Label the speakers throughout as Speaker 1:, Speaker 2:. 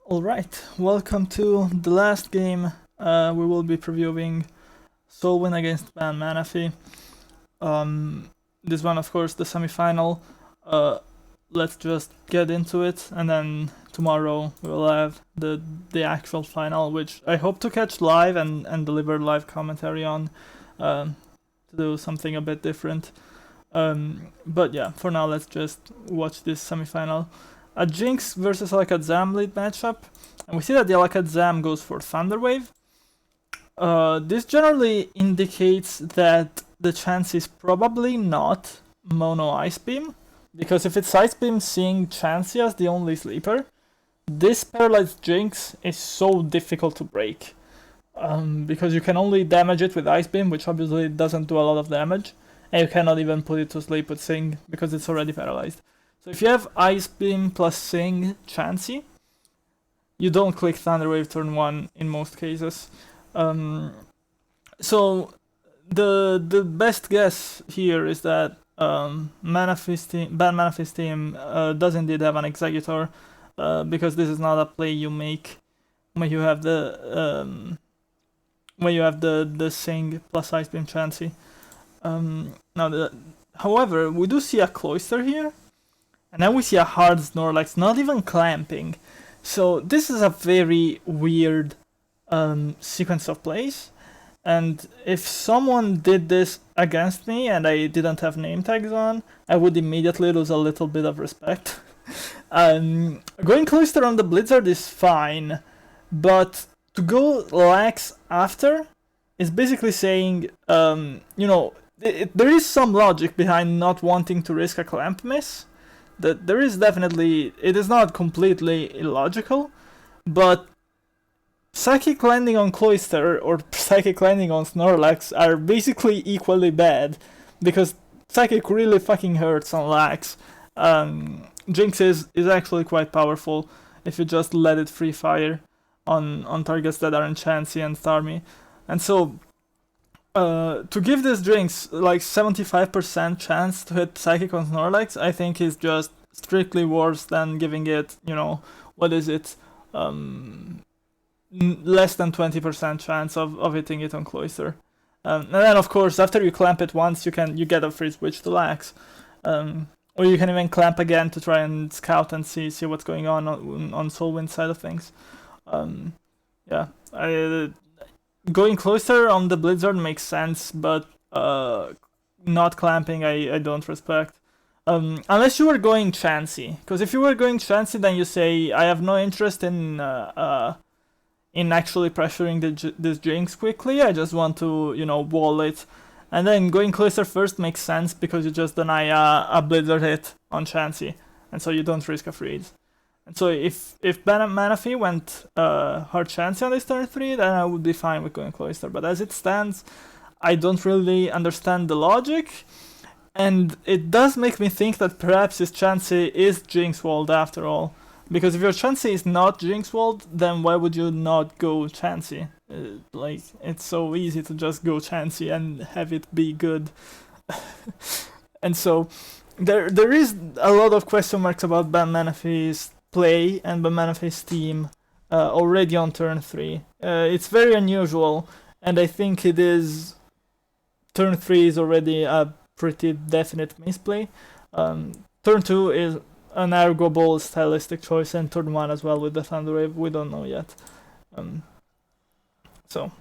Speaker 1: Alright, welcome to the last game. We will be previewing SoulWind against Manaphy. This one, of course, the semi-final. Let's just get into it, and then tomorrow we will have the actual final, which I hope to catch live and deliver live commentary on, to do something a bit different. But yeah, for now, let's just watch this semi-final. A Jinx versus Alakazam lead matchup, and we see that the Alakazam goes for Thunder Wave. This generally indicates that the chance is probably not Mono Ice Beam, because if it's Ice Beam seeing Chansey as the only sleeper, this Paralyzed Jinx is so difficult to break. Because you can only damage it with Ice Beam, which obviously doesn't do a lot of damage, and you cannot even put it to sleep with Sing, because it's already paralyzed. So if you have Ice Beam plus Sing Chansey, you don't click Thunder Wave turn 1 in most cases. So the best guess here is that Manaphy's team does indeed have an Executor, because this is not a play you make when you have the Sing plus Ice Beam Chansey. However, we do see a Cloyster here. And then we see a hard Snorlax, not even clamping. So this is a very weird sequence of plays. And if someone did this against me and I didn't have name tags on, I would immediately lose a little bit of respect. Going Cloyster on the Blizzard is fine, but to go lax after is basically saying, there is some logic behind not wanting to risk a clamp miss. That there is definitely, it is not completely illogical, but Psychic Landing on Cloyster or Psychic Landing on Snorlax are basically equally bad, because Psychic really fucking hurts on Lax. Jinx is actually quite powerful if you just let it free fire on targets that aren't Chansey and Starmie. And so, to give this Jinx like 75% chance to hit Psychic on Snorlax, I think is just strictly worse than giving it, less than 20% chance of hitting it on Cloyster. And then of course, after you clamp it once, you get a free switch to Lax. Or you can even clamp again to try and scout and see what's going on SoulWind's side of things. Going Cloyster on the Blizzard makes sense, but not clamping I don't respect. Unless you were going Chansey, because if you were going Chansey, then you say, I have no interest in actually pressuring this Jinx quickly, I just want to, wall it. And then going Cloyster first makes sense, because you just deny a Blizzard hit on Chansey, and so you don't risk a freeze. And so if Manaphy went hard Chansey on this turn 3, then I would be fine with going Cloyster. But as it stands, I don't really understand the logic, and it does make me think that perhaps his Chansey is Jinx walled after all. Because if your Chansey is not Jinx walled, then why would you not go Chansey? It's so easy to just go Chansey and have it be good. And so there is a lot of question marks about Manaphy's play and Manaphy's team already on turn 3. It's very unusual, and I think it is... Turn 3 is already a pretty definite misplay. Turn 2 is an arguable stylistic choice, and turn 1 as well with the Thunder Wave, we don't know yet. So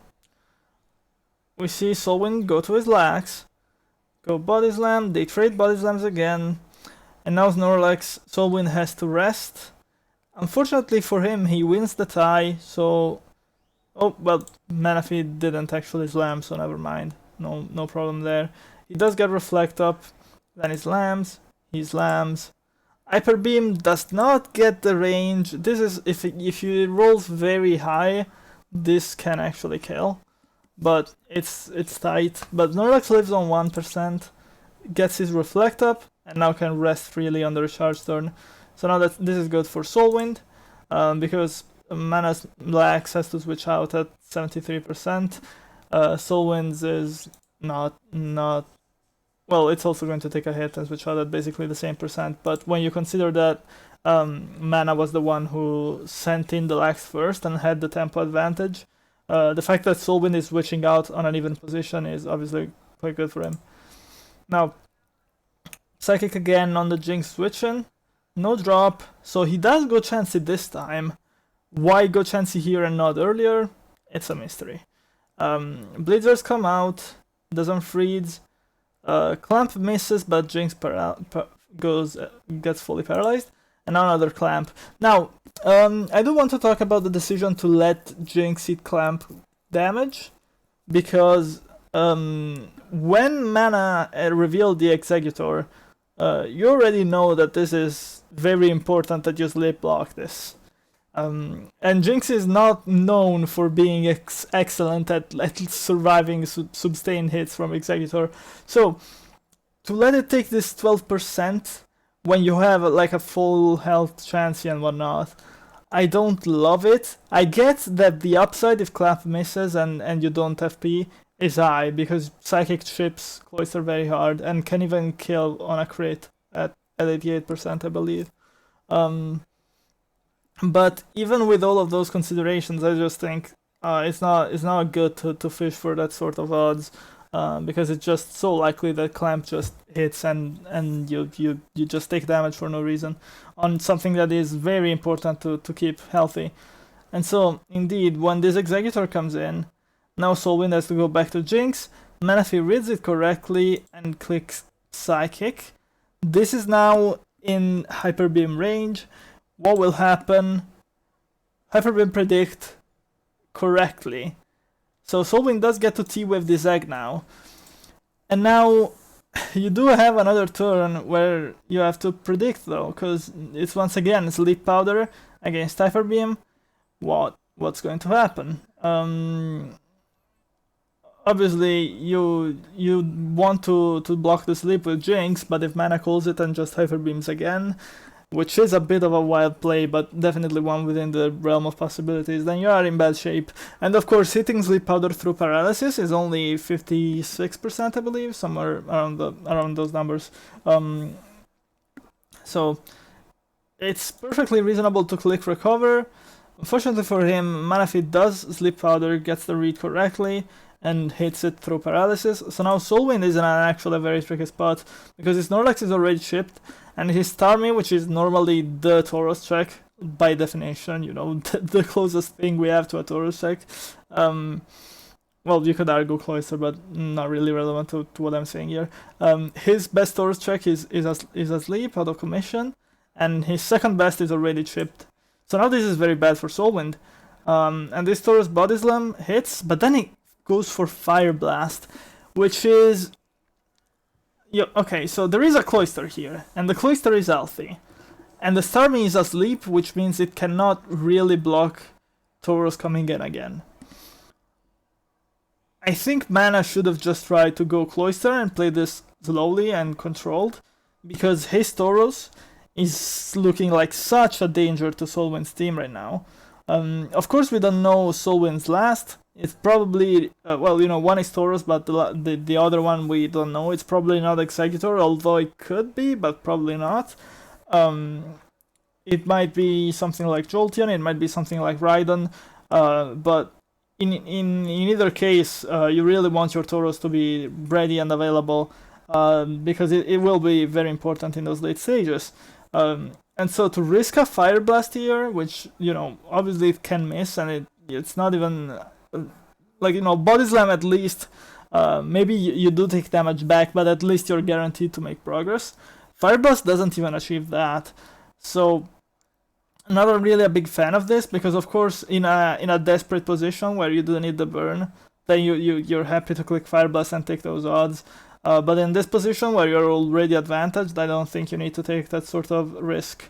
Speaker 1: we see SoulWind go to his Lax, go Body Slam, they trade Body Slams again, and now Snorlax, SoulWind has to rest. Unfortunately for him, he wins the tie, so... Oh, well, Manaphy didn't actually slam, so never mind. No problem there. He does get Reflect up, then he slams. Hyper Beam does not get the range. This is, if he rolls very high, this can actually kill. But it's tight. But Snorlax lives on 1%, gets his Reflect up, and now can rest freely on the recharge turn. So now this is good for SoulWind, because Mana's Lax has to switch out at 73%. SoulWind's is not... Well, it's also going to take a hit and switch out at basically the same percent, but when you consider that Mana was the one who sent in the lags first and had the tempo advantage. The fact that SoulWind is switching out on an even position is obviously quite good for him. Now, Psychic again on the Jinx switching. No drop, so he does go Chansey this time. Why go Chansey here and not earlier? It's a mystery. Blizzards come out, doesn't freeze. Clamp misses, but Jinx gets fully paralyzed. And another clamp. Now, I do want to talk about the decision to let Jinx eat clamp damage, because when Mana revealed the Executor, you already know that this is very important that you sleep block this. And Jinx is not known for being excellent at surviving sustained hits from Executor. So, to let it take this 12% when you have like a full health chance and whatnot, I don't love it. I get that the upside if Clamp misses and you don't FP is high, because Psychic chips Cloister very hard and can even kill on a crit at 88%, I believe. But even with all of those considerations, I just think it's not good to fish for that sort of odds, because it's just so likely that Clamp just hits and you just take damage for no reason on something that is very important to keep healthy. And so, indeed, when this Executor comes in, now SoulWind has to go back to Jinx. Manaphy reads it correctly and clicks Psychic. This is now in Hyper Beam range. What will happen? Hyper Beam predict correctly. So SoulWind does get to T-Wave this egg now. And now you do have another turn where you have to predict though, because it's once again Sleep Powder against Hyper Beam. What's going to happen? Obviously you want to block the sleep with Jinx, but if Mana calls it and just Hyper Beams again, which is a bit of a wild play, but definitely one within the realm of possibilities, then you are in bad shape. And of course, hitting Sleep Powder through paralysis is only 56%, I believe, somewhere around those numbers. So it's perfectly reasonable to click Recover. Unfortunately for him, Manaphy does Sleep Powder, gets the read correctly, and hits it through paralysis. So now SoulWind is in an actually very tricky spot, because his Snorlax is already shipped, and his Starmie, which is normally the Tauros check, by definition, you know, the closest thing we have to a Tauros check. Well, you could argue Cloister, but not really relevant to what I'm saying here. His best Tauros check is asleep, out of commission, and his second best is already chipped. So now this is very bad for SoulWind. And this Tauros Body Slam hits, but then he goes for Fire Blast, which is... Yeah, okay, so there is a Cloister here, and the Cloister is healthy. And the Starmie is asleep, which means it cannot really block Tauros coming in again. I think Mana should have just tried to go Cloister and play this slowly and controlled, because his Tauros is looking like such a danger to SoulWind's team right now. Of course, we don't know SoulWind's last. It's probably, well, you know, one is Tauros, but the other one we don't know. It's probably not Executor, although it could be, but probably not. It might be something like Jolteon, it might be something like Raidon, but in either case, you really want your Tauros to be ready and available, because it will be very important in those late stages. And so to risk a Fire Blast here, which, you know, obviously it can miss, and it's not even... like, you know, Body Slam at least, maybe you do take damage back, but at least you're guaranteed to make progress. Fire Blast doesn't even achieve that. So, not really a big fan of this, because of course in a desperate position where you do need the burn, then you're happy to click Fire Blast and take those odds. But in this position where you're already advantaged, I don't think you need to take that sort of risk.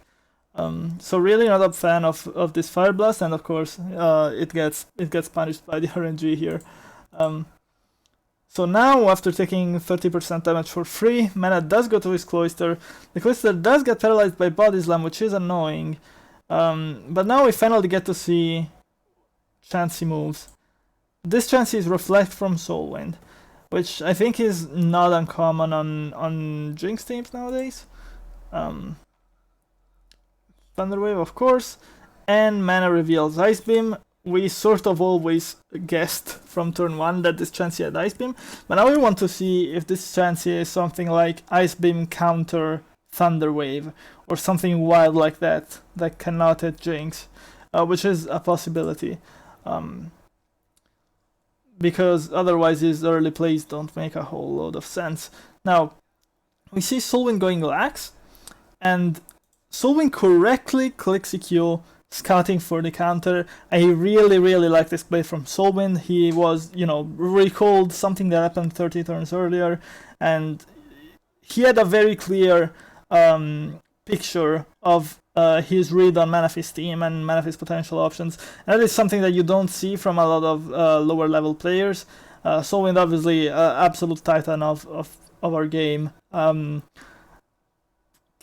Speaker 1: So really not a fan of this Fire Blast, and of course it gets punished by the RNG here. So now, after taking 30% damage for free, Mana does go to his Cloister. The Cloister does get paralyzed by Body Slam, which is annoying. But now we finally get to see Chansey moves. This Chansey is Reflect from SoulWind, which I think is not uncommon on Jinx teams nowadays. Thunder Wave, of course, and mana reveals Ice Beam. We sort of always guessed from turn 1 that this Chansey had Ice Beam, but now we want to see if this Chansey is something like Ice Beam counter Thunder Wave, or something wild like that cannot hit Jinx, which is a possibility. Because otherwise his early plays don't make a whole load of sense. Now, we see SoulWind going lax, and SoulWind correctly clicks EQ, scouting for the counter. I really like this play from SoulWind. He was, recalled something that happened 30 turns earlier, and he had a very clear picture of his read on Manaphy's team and Manaphy's potential options. And that is something that you don't see from a lot of lower level players. SoulWind obviously absolute titan of our game.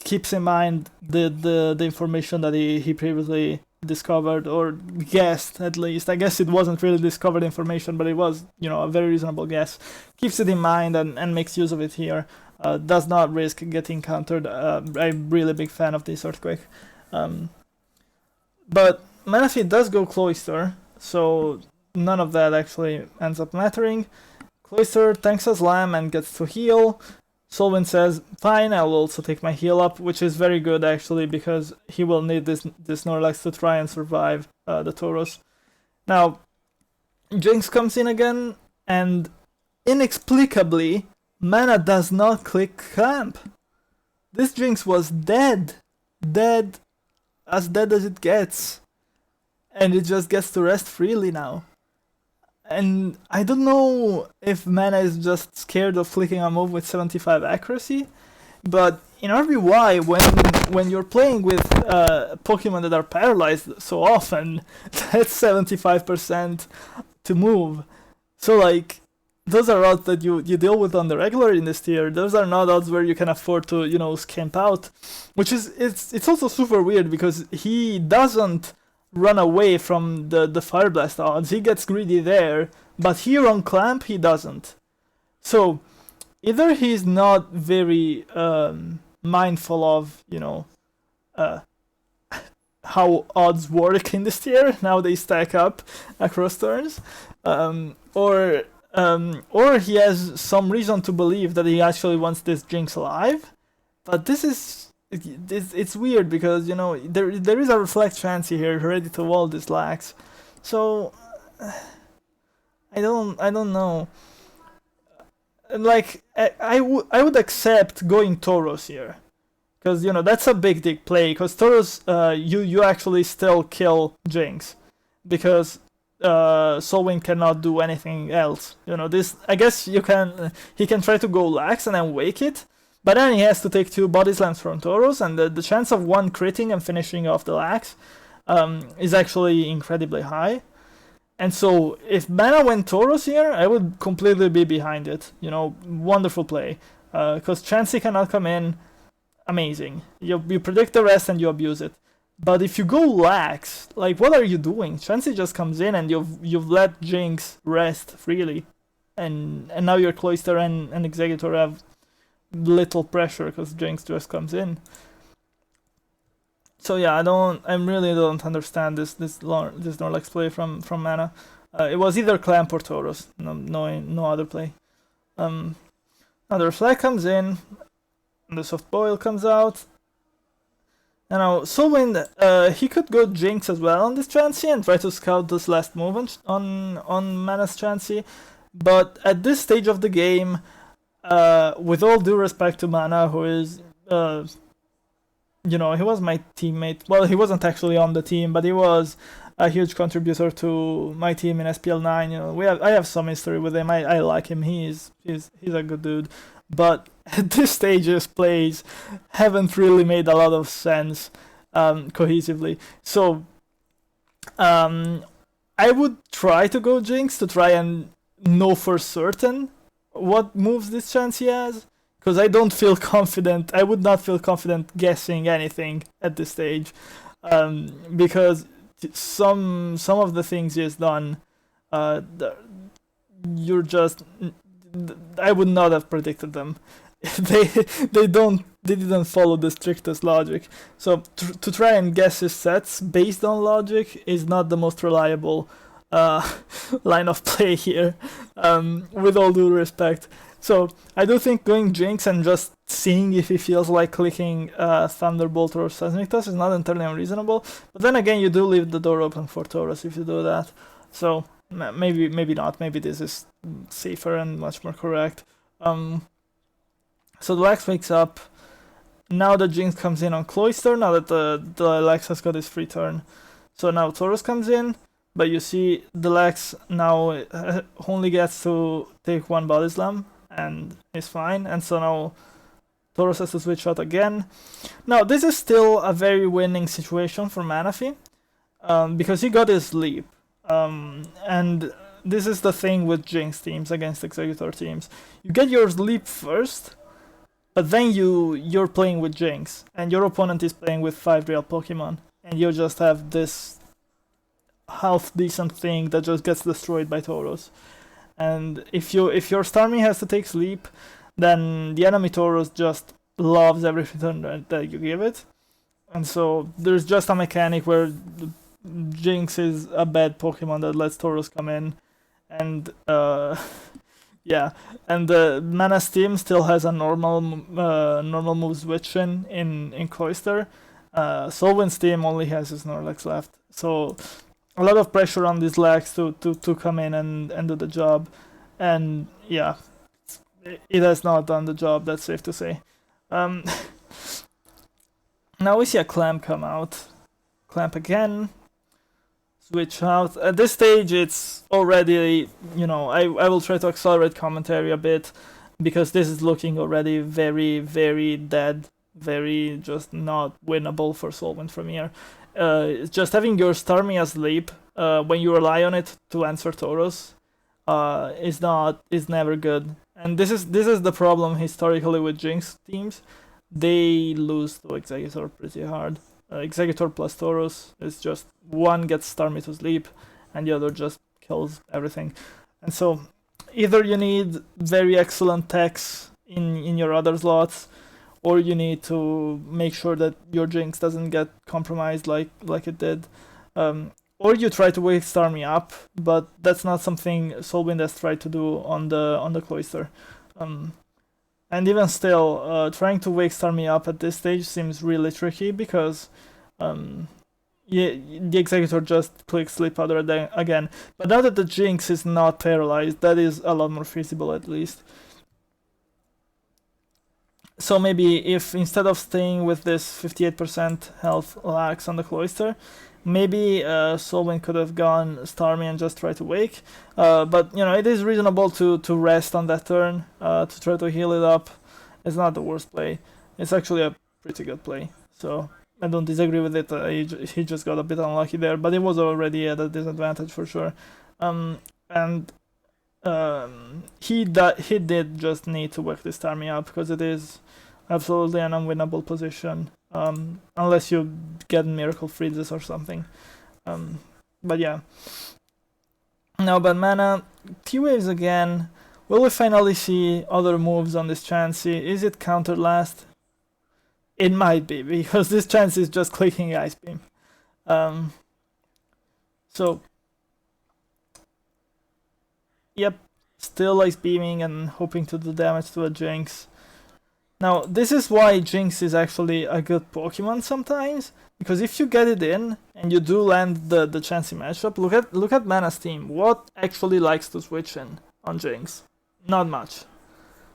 Speaker 1: Keeps in mind the information that he previously discovered, or guessed at least. I guess it wasn't really discovered information, but it was, a very reasonable guess. Keeps it in mind and makes use of it here. Does not risk getting countered. I'm a really big fan of this Earthquake. But Manaphy does go Cloister, so none of that actually ends up mattering. Cloister tanks a Slam and gets to heal. SoulWind says, fine, I will also take my heal up, which is very good actually, because he will need this Snorlax to try and survive the Tauros. Now, Jinx comes in again, and inexplicably, mana does not click Clamp. This Jinx was dead. As dead as it gets. And it just gets to rest freely now. And I don't know if mana is just scared of flicking a move with 75 accuracy, but in RBY, when you're playing with Pokemon that are paralyzed so often, that's 75% to move. So like, those are odds that you deal with on the regular in this tier. Those are not odds where you can afford to, scamp out. Which is, it's also super weird because he doesn't run away from the Fire Blast odds. He gets greedy there, but here on Clamp he doesn't. So either he's not very mindful of how odds work in this tier, now they stack up across turns, or he has some reason to believe that he actually wants this Jinx alive. But this is it's weird because there is a Reflect Chansey here ready to wall this Lax, so I don't know. Like I would accept going Tauros here, because that's a big dig play. Because Tauros, you actually still kill Jinx, because SoulWind cannot do anything else. This, I guess he can try to go Lax and then wake it. But then he has to take 2 body slams from Tauros, and the chance of 1 critting and finishing off the Lax is actually incredibly high. And so if mana went Tauros here, I would completely be behind it. Wonderful play. Because Chansey cannot come in, amazing. You predict the rest and you abuse it. But if you go Lax, like what are you doing? Chansey just comes in and you've let Jinx rest freely. And now your Cloister and Executor have little pressure because Jinx just comes in. So yeah, I really don't understand this Snorlax play from mana. It was either Clamp or Tauros, no other play. Now the Reflect comes in, and the Soft Boil comes out. And now SoulWind, he could go Jinx as well on this Chansey and try to scout this last move on Mana's Chansey, but at this stage of the game, with all due respect to Mana, who is, he was my teammate. Well, he wasn't actually on the team, but he was a huge contributor to my team in SPL9. I have some history with him. I like him. He's a good dude. But at this stage, his plays haven't really made a lot of sense cohesively. So I would try to go Jinx to try and know for certain what moves this Chansey has, because I don't feel confident. I would not feel confident guessing anything at this stage, because some of the things he has done, I would not have predicted them. they don't they didn't follow the strictest logic. So to try and guess his sets based on logic is not the most reliable line of play here, with all due respect. So I do think going Jinx and just seeing if he feels like clicking Thunderbolt or Seismictus is not entirely unreasonable. But then again, you do leave the door open for Tauros if you do that. So maybe not. Maybe this is safer and much more correct. So the Lex wakes up. Now the Jinx comes in on Cloister, now that the Lex has got his free turn. So now Tauros comes in, but you see the Lex now only gets to take one Body Slam and is fine. And so now Tauros has to switch out again. Now this is still a very winning situation for Manaphy, because he got his leap. And this is the thing with Jinx teams against Executor teams. You get your leap first, but then you're playing with Jinx, and your opponent is playing with 5 real Pokemon, and you just have this half decent thing that just gets destroyed by Tauros. And if your Starmie has to take sleep, then the enemy Tauros just loves every return that you give it. And so there's just a mechanic where Jinx is a bad Pokemon that lets Tauros come in, and yeah, and the Mana Steam still has a normal move switch in Cloister. SoulWind's team only has his Snorlax left, so a lot of pressure on these Lex to come in and do the job, and yeah, it has not done the job, that's safe to say. Now we see a Clamp come out. Clamp again. Switch out. At this stage, it's already, I will try to accelerate commentary a bit, because this is looking already very, very dead, very just not winnable for SoulWind from here. Just having your Starmie as leap when you rely on it to answer Tauros is never good. And this is the problem historically with Jinx teams. They lose to Executor pretty hard. Executor plus Tauros is just one gets Starmie to sleep and the other just kills everything. And so either you need very excellent techs in your other slots, or you need to make sure that your Jinx doesn't get compromised like it did. Or you try to wake Starmie up, but that's not something SoulWind has tried to do on the Cloister. And even still, trying to wake Starmie up at this stage seems really tricky, because the Executor just clicks Sleep Powder again. But now that the Jinx is not paralyzed, that is a lot more feasible at least. So maybe if instead of staying with this 58% health lax on the Cloister, maybe SoulWind could have gone Starmie and just try to wake. But it is reasonable to rest on that turn, to try to heal it up. It's not the worst play. It's actually a pretty good play. So I don't disagree with it. He just got a bit unlucky there, but it was already at a disadvantage for sure. He did just need to wake this Starmie up, because it is absolutely an unwinnable position. Unless you get Miracle Freezes or something. But yeah. Now bad mana. T-Waves again. Will we finally see other moves on this Chansey? Is it Counter Last? It might be, because this Chansey is just clicking Ice Beam. So yep, still Ice Beaming and hoping to do damage to a Jinx. Now, this is why Jinx is actually a good Pokemon sometimes, because if you get it in and you do land the Chansey matchup, look at Mana's team. What actually likes to switch in on Jinx? Not much.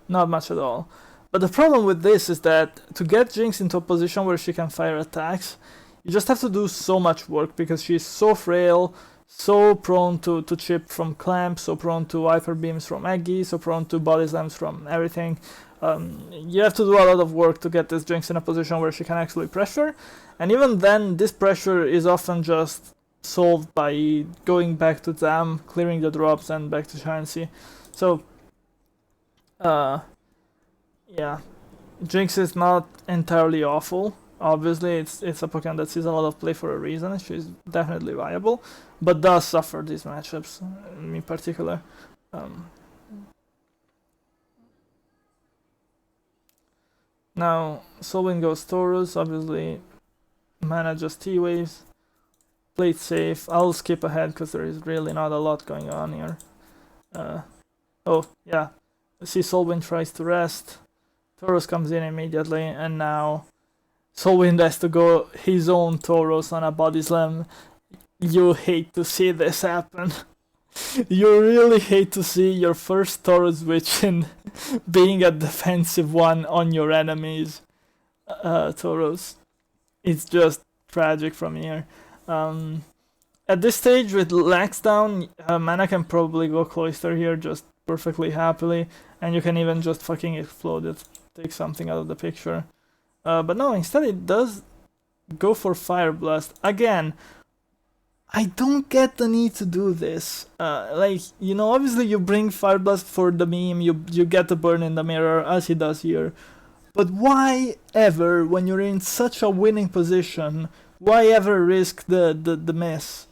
Speaker 1: Not much at all. But the problem with this is that to get Jinx into a position where she can fire attacks, you just have to do so much work, because she's so frail, so prone to chip from Clamp, so prone to Hyper Beams from Eggy, so prone to Body Slams from everything. You have to do a lot of work to get this Jinx in a position where she can actually pressure, and even then this pressure is often just solved by going back to Zam, clearing the drops, and back to Chansey. So yeah, Jinx is not entirely awful. Obviously it's a Pokemon that sees a lot of play for a reason. She's definitely viable, but does suffer these matchups in particular. Now SoulWind goes Taurus, obviously mana just T-Waves. Play it safe. I'll skip ahead because there is really not a lot going on here. Oh, yeah. See, SoulWind tries to rest. Taurus comes in immediately, and now SoulWind has to go his own Taurus on a body slam. You hate to see this happen. You really hate to see your first Taurus Witchin being a defensive one on your enemies. Taurus. It's just tragic from here. At this stage, with Lax down, Mana can probably go Cloister here just perfectly happily, and you can even just fucking explode it, take something out of the picture. But no, instead it does go for Fire Blast. Again, I don't get the need to do this. Like, you know, obviously you bring Fire Blast for the meme, you get the burn in the mirror, as he does here. But why ever, when you're in such a winning position, why ever risk the miss?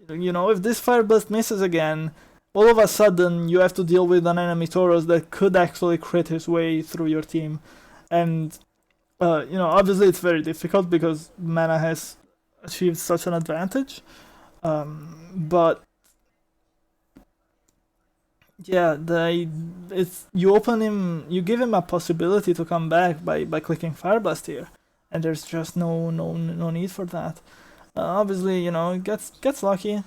Speaker 1: You know, if this Fire Blast misses again, all of a sudden you have to deal with an enemy Taurus that could actually crit his way through your team. And, you know, obviously it's very difficult because Mana has achieved such an advantage. But yeah, you open him, you give him a possibility to come back by clicking Fire Blast here, and there's just no need for that. Obviously, you know, gets lucky,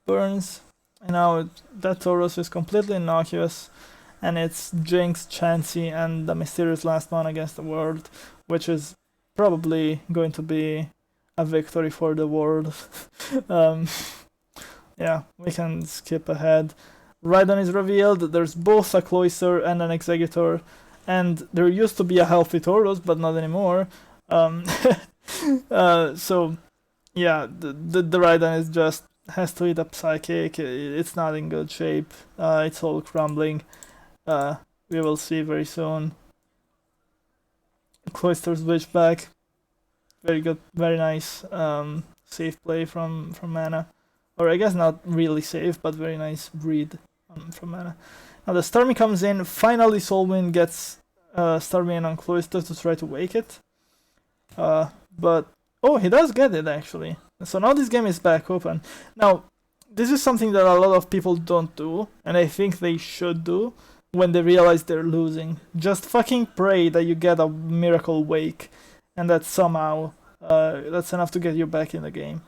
Speaker 1: burns, and now that Taurus is completely innocuous, and it's Jinx, Chansey, and the mysterious last one against the world, which is probably going to be a victory for the world. Yeah, we can skip ahead. Raiden is revealed. There's both a Cloister and an Executor, and there used to be a healthy Taurus, but not anymore. So yeah, the Raiden is just has to eat a Psychic. It's not in good shape. It's all crumbling. We will see very soon. Cloister's Witch back. Very good, very nice. Safe play from Mana. Or I guess not really safe, but very nice read from Mana. Now the Starmie comes in. Finally SoulWind gets Starmie in on Cloister to try to wake it. But, oh, he does get it actually. So now this game is back open. Now, this is something that a lot of people don't do, and I think they should do when they realize they're losing. Just fucking pray that you get a miracle wake, and that somehow that's enough to get you back in the game.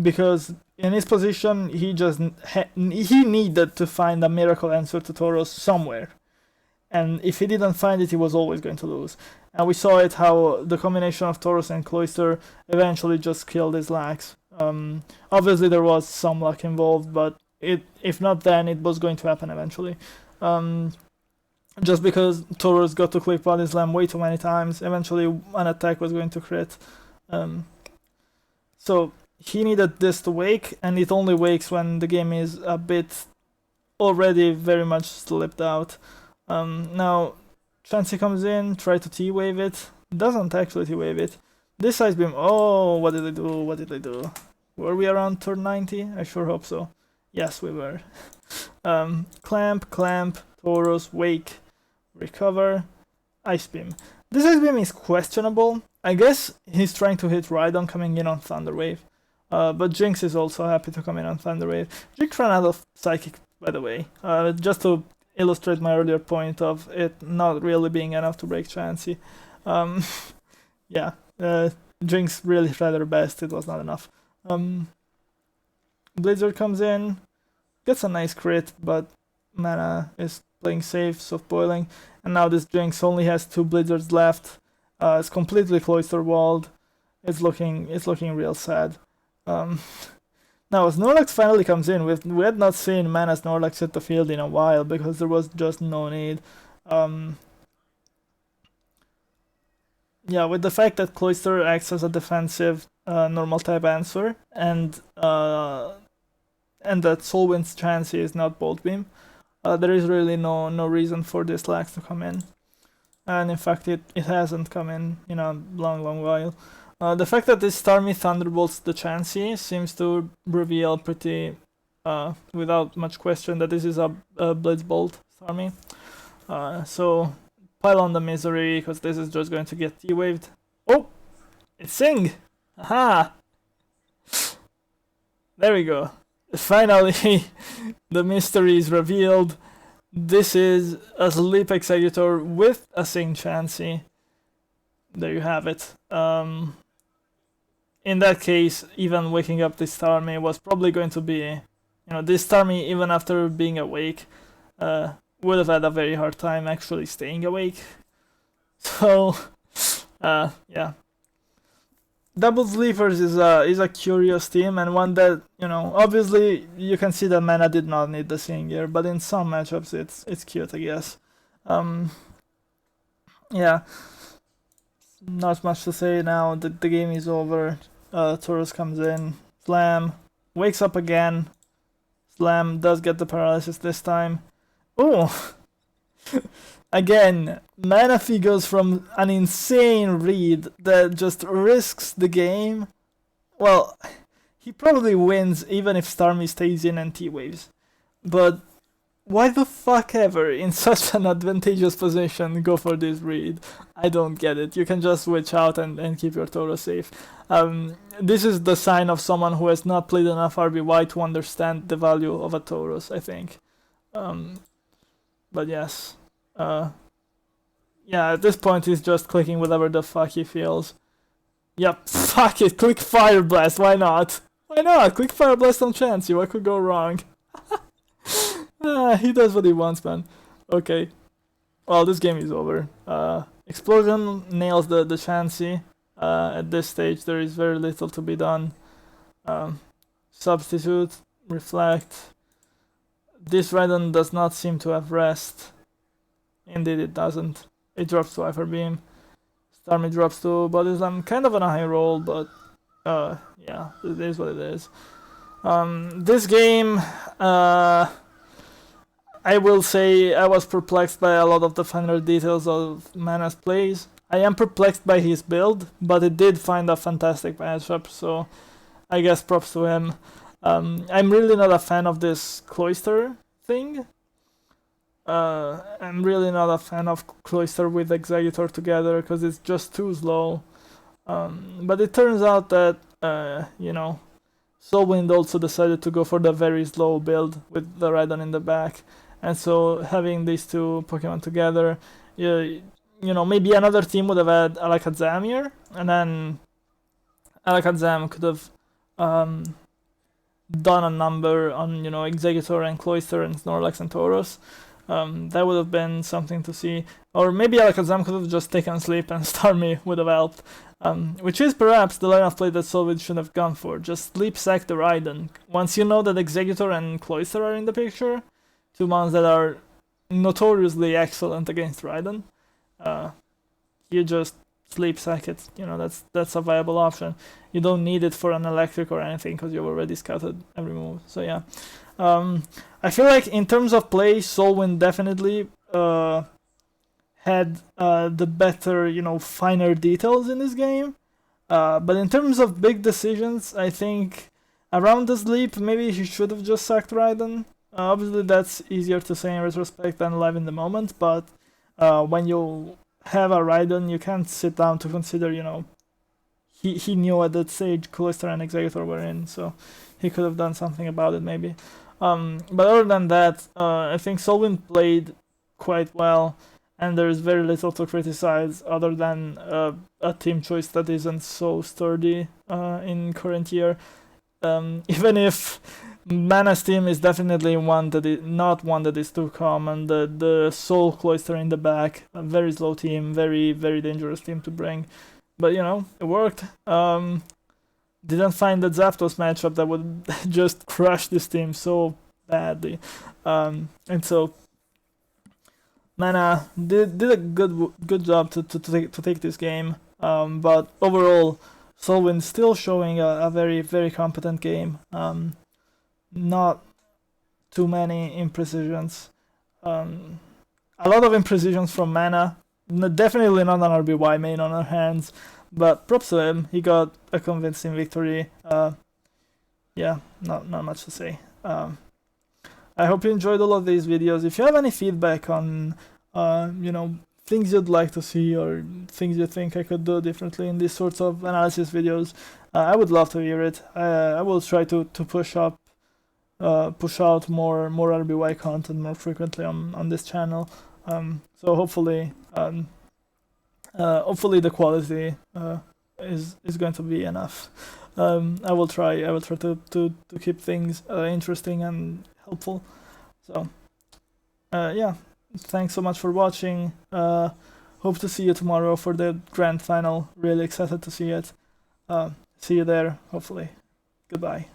Speaker 1: Because in his position, he needed to find a miracle answer to Taurus somewhere. And if he didn't find it, he was always going to lose. And we saw it how the combination of Taurus and Cloister eventually just killed his Lax. Obviously there was some luck involved, but if not then, it was going to happen eventually. Just because Taurus got to click Body Slam way too many times, eventually an attack was going to crit. So he needed this to wake, and it only wakes when the game is a bit already very much slipped out. Now Chansey comes in, try to T-wave it, doesn't actually T-wave it. This Ice Beam, oh, what did I do? Were we around turn 90? I sure hope so. Yes, we were. Clamp, Taurus, wake, recover, Ice Beam. This Ice Beam is questionable. I guess he's trying to hit Raiden coming in on Thunder Wave. But Jinx is also happy to come in on Thunder Wave. Jinx ran out of Psychic, by the way. Just to illustrate my earlier point of it not really being enough to break Chansey. Yeah, Jinx really tried her best, it was not enough. Blizzard comes in, gets a nice crit, but Mana is playing safe, soft boiling, and now this Jinx only has 2 Blizzards left. It's completely Cloister walled. It's looking real sad. Now Snorlax finally comes in. We had not seen Mana Snorlax hit the field in a while because there was just no need. Yeah, with the fact that Cloister acts as a defensive normal type answer, and that SoulWind's Chansey is not Bolt Beam, there is really no reason for this Lax to come in. And in fact it hasn't come in a long while. The fact that this Starmie thunderbolts the Chansey seems to reveal pretty without much question that this is a Blitzbolt Starmie. So pile on the misery, because this is just going to get T-waved. Oh! It's Sing! Aha! There we go. Finally, the mystery is revealed. This is a Sleep Executor with a Sing Chansey. There you have it. In that case, even waking up this Starmie was probably going to be... this Starmie, even after being awake, would have had a very hard time actually staying awake. So, yeah. Double Sleepers is a curious team, and one that, obviously you can see that Mana did not need the Sing here, but in some matchups it's cute, I guess. Yeah. Not much to say now. The game is over. Taurus comes in. Slam. Wakes up again. Slam does get the paralysis this time. Oh! Again, Manaphy goes from an insane read that just risks the game. Well, he probably wins even if Starmie stays in and T-waves. But why the fuck ever, in such an advantageous position, go for this read? I don't get it. You can just switch out and keep your Taurus safe. This is the sign of someone who has not played enough RBY to understand the value of a Taurus, I think. But yes. Yeah, at this point he's just clicking whatever the fuck he feels. Yep, fuck it, click Fire Blast, why not? Why not? Click Fire Blast on Chansey, what could go wrong? He does what he wants, man. Okay. Well, this game is over. Explosion nails the Chansey. At this stage there is very little to be done. Substitute, Reflect. This Raiden does not seem to have rest. Indeed it doesn't. It drops to Hyper Beam. Starmie drops to Body Slam. Kind of on a high roll, but yeah, it is what it is. This game, I will say I was perplexed by a lot of the finer details of Mana's plays. I am perplexed by his build, but it did find a fantastic matchup, so I guess props to him. I'm really not a fan of this Cloister thing. I'm really not a fan of Cloister with Executor together because it's just too slow. But it turns out that, SoulWind also decided to go for the very slow build with the Raiden in the back. And so having these two Pokemon together, maybe another team would have had Alakazam here, and then Alakazam could have done a number on, Executor and Cloister and Snorlax and Tauros. That would have been something to see. Or maybe Alakazam could have just taken Sleep and Starmie would have helped. Which is perhaps the line of play that SoulWind should have gone for. Just Sleep sack the Raiden. Once you know that Executor and Cloister are in the picture, two mons that are notoriously excellent against Raiden, you just Sleep sack it. That's a viable option. You don't need it for an electric or anything because you've already scouted every move. So yeah. I feel like in terms of play, SoulWind definitely had the better, finer details in this game. But in terms of big decisions, I think around the Sleep, maybe he should have just sacked Raiden. Obviously, that's easier to say in retrospect than live in the moment, but when you have a Raiden, you can't sit down to consider, he knew at that stage Cloister and Executor were in, so he could have done something about it maybe. But other than that, I think SoulWind played quite well, and there's very little to criticize other than a team choice that isn't so sturdy in current year. Even if Mana's team is definitely not one that is too common. The Soul Cloister in the back, a very slow team, very, very dangerous team to bring. But, it worked. Didn't find the Zapdos matchup that would just crush this team so badly. And so Mana did a good job to take this game. But overall, SoulWind still showing a very, very competent game. Not too many imprecisions. A lot of imprecisions from Mana. Definitely not an RBY main on our hands. But props to him, he got a convincing victory. Yeah, not much to say. I hope you enjoyed all of these videos. If you have any feedback on, things you'd like to see or things you think I could do differently in these sorts of analysis videos, I would love to hear it. I will try to push out more RBY content more frequently on this channel. So hopefully the quality is going to be enough. I will try to keep things interesting and helpful. So yeah, thanks so much for watching. Hope to see you tomorrow for the grand final. Really excited to see it. See you there, hopefully. Goodbye.